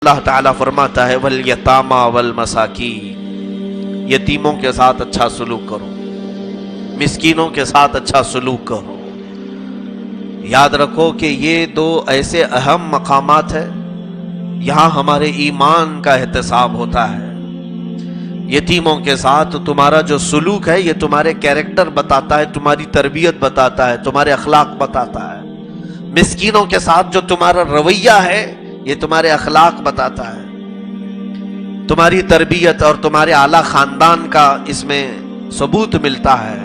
اللہ تعالیٰ فرماتا ہے والیتاما والمساکین، یتیموں کے ساتھ اچھا سلوک کرو، مسکینوں کے ساتھ اچھا سلوک کرو۔ یاد رکھو کہ یہ دو ایسے اہم مقامات ہیں، یہاں ہمارے ایمان کا احتساب ہوتا ہے۔ یتیموں کے ساتھ تمہارا جو سلوک ہے یہ تمہارے کیریکٹر بتاتا ہے، تمہاری تربیت بتاتا ہے، تمہارے اخلاق بتاتا ہے۔ مسکینوں کے ساتھ جو تمہارا رویہ ہے یہ تمہارے اخلاق بتاتا ہے، تمہاری تربیت اور تمہارے اعلیٰ خاندان کا اس میں ثبوت ملتا ہے۔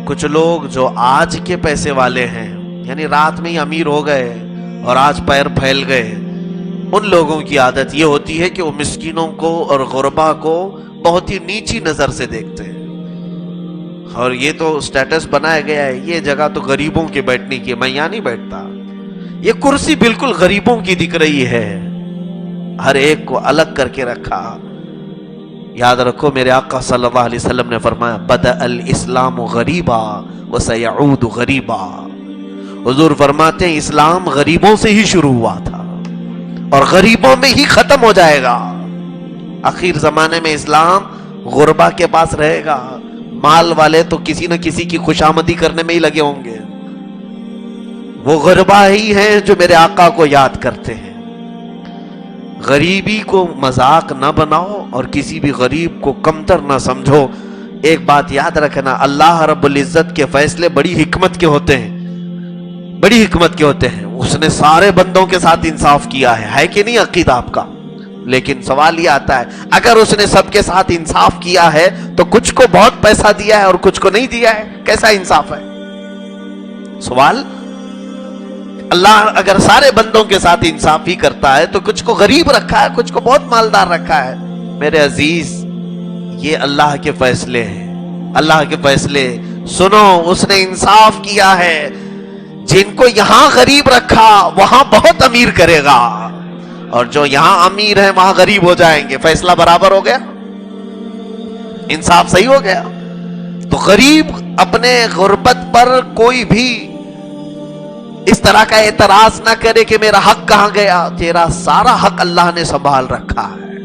کچھ لوگ جو آج کے پیسے والے ہیں، یعنی رات میں ہی امیر ہو گئے اور آج پیر پھیل گئے، ان لوگوں کی عادت یہ ہوتی ہے کہ وہ مسکینوں کو اور غربا کو بہت ہی نیچی نظر سے دیکھتے ہیں، اور یہ تو سٹیٹس بنایا گیا ہے، یہ جگہ تو غریبوں کے بیٹھنے کی، میں یہاں نہیں بیٹھتا، یہ کرسی بالکل غریبوں کی دکھ رہی ہے، ہر ایک کو الگ کر کے رکھا۔ یاد رکھو میرے آقا صلی اللہ علیہ وسلم نے فرمایا بدأ الاسلام غریبا وسیعود غریبا، حضور فرماتے ہیں اسلام غریبوں سے ہی شروع ہوا تھا اور غریبوں میں ہی ختم ہو جائے گا۔ آخر زمانے میں اسلام غربا کے پاس رہے گا، مال والے تو کسی نہ کسی کی خوشامدی کرنے میں ہی لگے ہوں گے، وہ غربا ہی ہیں جو میرے آقا کو یاد کرتے ہیں۔ غریبی کو مذاق نہ بناؤ اور کسی بھی غریب کو کمتر نہ سمجھو۔ ایک بات یاد رکھنا، اللہ رب العزت کے فیصلے بڑی حکمت کے ہوتے ہیں، بڑی حکمت کے ہوتے ہیں۔ اس نے سارے بندوں کے ساتھ انصاف کیا ہے کہ نہیں عقیدہ آپ کا؟ لیکن سوال یہ آتا ہے اگر اس نے سب کے ساتھ انصاف کیا ہے تو کچھ کو بہت پیسہ دیا ہے اور کچھ کو نہیں دیا ہے، کیسا انصاف ہے؟ سوال، اللہ اگر سارے بندوں کے ساتھ انصاف ہی کرتا ہے تو کچھ کو غریب رکھا ہے، کچھ کو بہت مالدار رکھا ہے۔ میرے عزیز، یہ اللہ کے فیصلے ہیں، اللہ کے فیصلے سنو، اس نے انصاف کیا ہے، جن کو یہاں غریب رکھا وہاں بہت امیر کرے گا، اور جو یہاں امیر ہیں وہاں غریب ہو جائیں گے۔ فیصلہ برابر ہو گیا، انصاف صحیح ہو گیا۔ تو غریب اپنے غربت پر کوئی بھی اس طرح کا اعتراض نہ کرے کہ میرا حق کہاں گیا۔ تیرا سارا حق اللہ نے سنبھال رکھا ہے،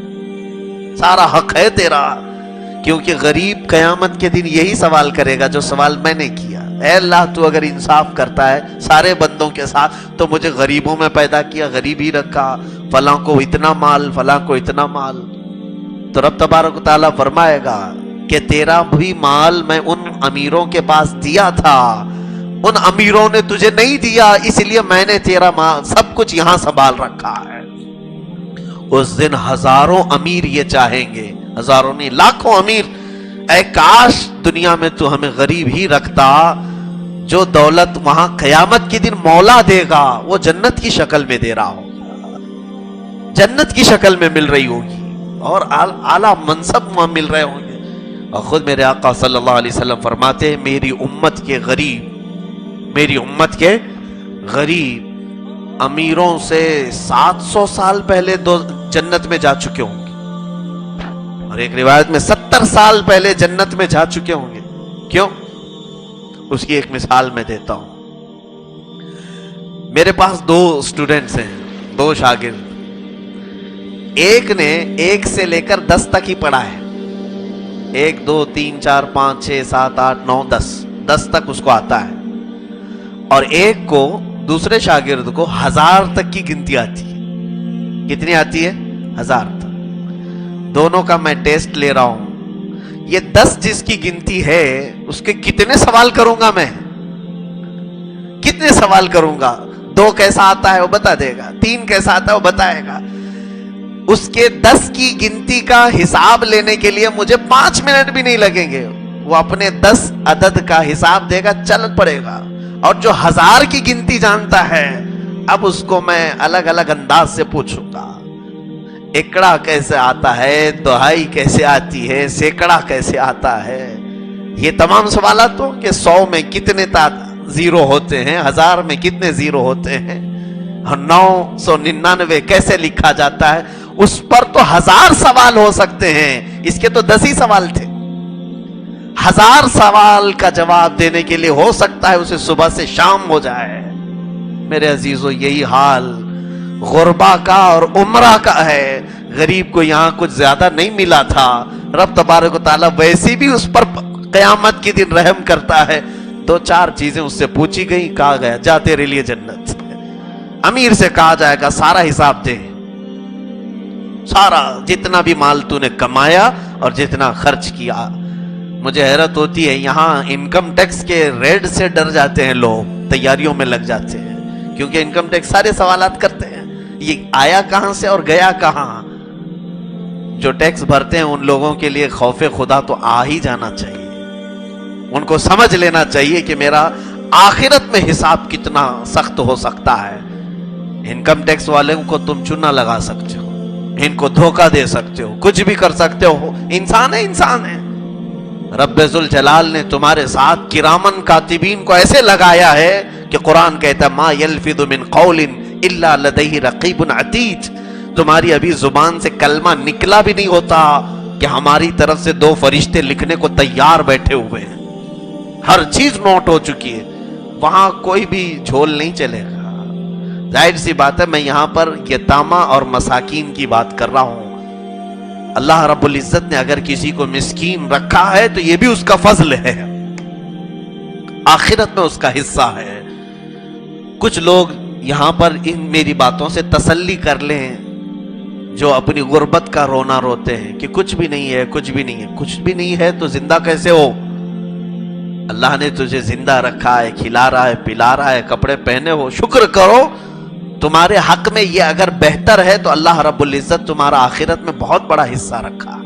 سارا حق ہے تیرا، کیونکہ غریب قیامت کے دن یہی سوال کرے گا جو سوال میں نے کیا، اے اللہ تو اگر انصاف کرتا ہے سارے بندوں کے ساتھ تو مجھے غریبوں میں پیدا کیا، غریب ہی رکھا، فلاں کو اتنا مال، فلاں کو اتنا مال۔ تو رب تبارک و تعالیٰ فرمائے گا کہ تیرا بھی مال میں ان امیروں کے پاس دیا تھا، ان امیروں نے تجھے نہیں دیا، اس لیے میں نے تیرا مال سب کچھ یہاں سنبھال رکھا ہے۔ اس دن ہزاروں امیر یہ چاہیں گے، ہزاروں نہیں لاکھوں امیر، اے کاش دنیا میں تو ہمیں غریب ہی رکھتا۔ جو دولت وہاں قیامت کے دن مولا دے گا وہ جنت کی شکل میں دے رہا ہوگا، جنت کی شکل میں مل رہی ہوگی، اور اعلیٰ منصب وہاں مل رہے ہوں گے۔ اور خود میرے آقا صلی اللہ علیہ وسلم فرماتے ہیں میری امت کے غریب، میری امت کے غریب امیروں سے 700 سال پہلے جنت میں جا چکے ہوں گے، اور ایک روایت میں 70 سال پہلے جنت میں جا چکے ہوں گے۔ کیوں؟ اس کی ایک مثال میں دیتا ہوں۔ میرے پاس 2 اسٹوڈنٹس ہیں، 2 شاگرد، ایک نے 1 سے لے کر 10 تک ہی پڑھا ہے، 1 2 3 4 5 6 7 8 9 10 تک اس کو آتا ہے، اور ایک کو دوسرے شاگرد کو 1000 تک کی گنتی آتی ہے۔ کتنی آتی ہے؟ 1000 تک۔ دونوں کا میں ٹیسٹ لے رہا ہوں، یہ 10 جس کی گنتی ہے اس کے کتنے سوال کروں گا میں، کتنے سوال کروں گا؟ 2 کیسا آتا ہے وہ بتا دے گا، 3 کیسا آتا ہے وہ بتائے گا۔ اس کے 10 کی گنتی کا حساب لینے کے لیے مجھے 5 منٹ بھی نہیں لگیں گے، وہ اپنے 10 عدد کا حساب دے گا، چل پڑے گا۔ اور جو 1000 کی گنتی جانتا ہے اب اس کو میں الگ الگ انداز سے پوچھوں گا، ایکڑا کیسے آتا ہے، دہائی کیسے آتی ہے، سینکڑا کیسے آتا ہے، یہ تمام سوالات تو کہ 100 میں کتنے زیرو ہوتے ہیں، 1000 میں کتنے زیرو ہوتے ہیں، اور 999 کیسے لکھا جاتا ہے، اس پر تو 1000 سوال ہو سکتے ہیں، اس کے تو 10 ہی سوال تھے۔ 1000 سوال کا جواب دینے کے لیے ہو سکتا ہے اسے صبح سے شام ہو جائے۔ میرے عزیزو، یہی حال غربا کا اور عمرہ کا ہے. غریب کو یہاں کچھ زیادہ نہیں ملا تھا, رب تبارک و تعالیٰ ویسے بھی اس پر قیامت کے دن رحم کرتا ہے. 2-4 چیزیں اس سے پوچھی گئی, کہا گیا جا تیرے لیے جنت. امیر سے کہا جائے گا سارا حساب دے, سارا جتنا بھی مال تو نے کمایا اور جتنا خرچ کیا. مجھے حیرت ہوتی ہے, یہاں انکم ٹیکس کے ریڈ سے ڈر جاتے ہیں لوگ, تیاریوں میں لگ جاتے ہیں, کیونکہ انکم ٹیکس سارے سوالات کرتے ہیں, یہ آیا کہاں سے اور گیا کہاں. جو ٹیکس بھرتے ہیں ان لوگوں کے لیے خوف خدا تو آ ہی جانا چاہیے. ان کو سمجھ لینا چاہیے کہ میرا آخرت میں حساب کتنا سخت ہو سکتا ہے. انکم ٹیکس والوں کو تم چونا لگا سکتے ہو, ان کو دھوکہ دے سکتے ہو, کچھ بھی کر سکتے ہو, انسان ہے انسان ہے. رب ذوالجلال نے تمہارے ساتھ کرامن کاتبین کو ایسے لگایا ہے کہ قرآن کہتا ہے ما یلفظ من قول الا لدیہ رقیب عتید. تمہاری ابھی زبان سے کلمہ نکلا بھی نہیں ہوتا کہ ہماری طرف سے 2 فرشتے لکھنے کو تیار بیٹھے ہوئے ہیں. ہر چیز نوٹ ہو چکی ہے, وہاں کوئی بھی جھول نہیں چلے گا. ظاہر سی بات ہے میں یہاں پر یتامہ اور مساکین کی بات کر رہا ہوں. اللہ رب العزت نے اگر کسی کو مسکین رکھا ہے تو یہ بھی اس کا فضل ہے, آخرت میں اس کا حصہ ہے. کچھ لوگ یہاں پر ان میری باتوں سے تسلی کر لیں جو اپنی غربت کا رونا روتے ہیں کہ کچھ بھی نہیں ہے, کچھ بھی نہیں ہے. کچھ بھی نہیں ہے تو زندہ کیسے ہو؟ اللہ نے تجھے زندہ رکھا ہے, کھلا رہا ہے, پلا رہا ہے, کپڑے پہنے ہو, شکر کرو. تمہارے حق میں یہ اگر بہتر ہے تو اللہ رب العزت تمہارا آخرت میں بہت بڑا حصہ رکھا.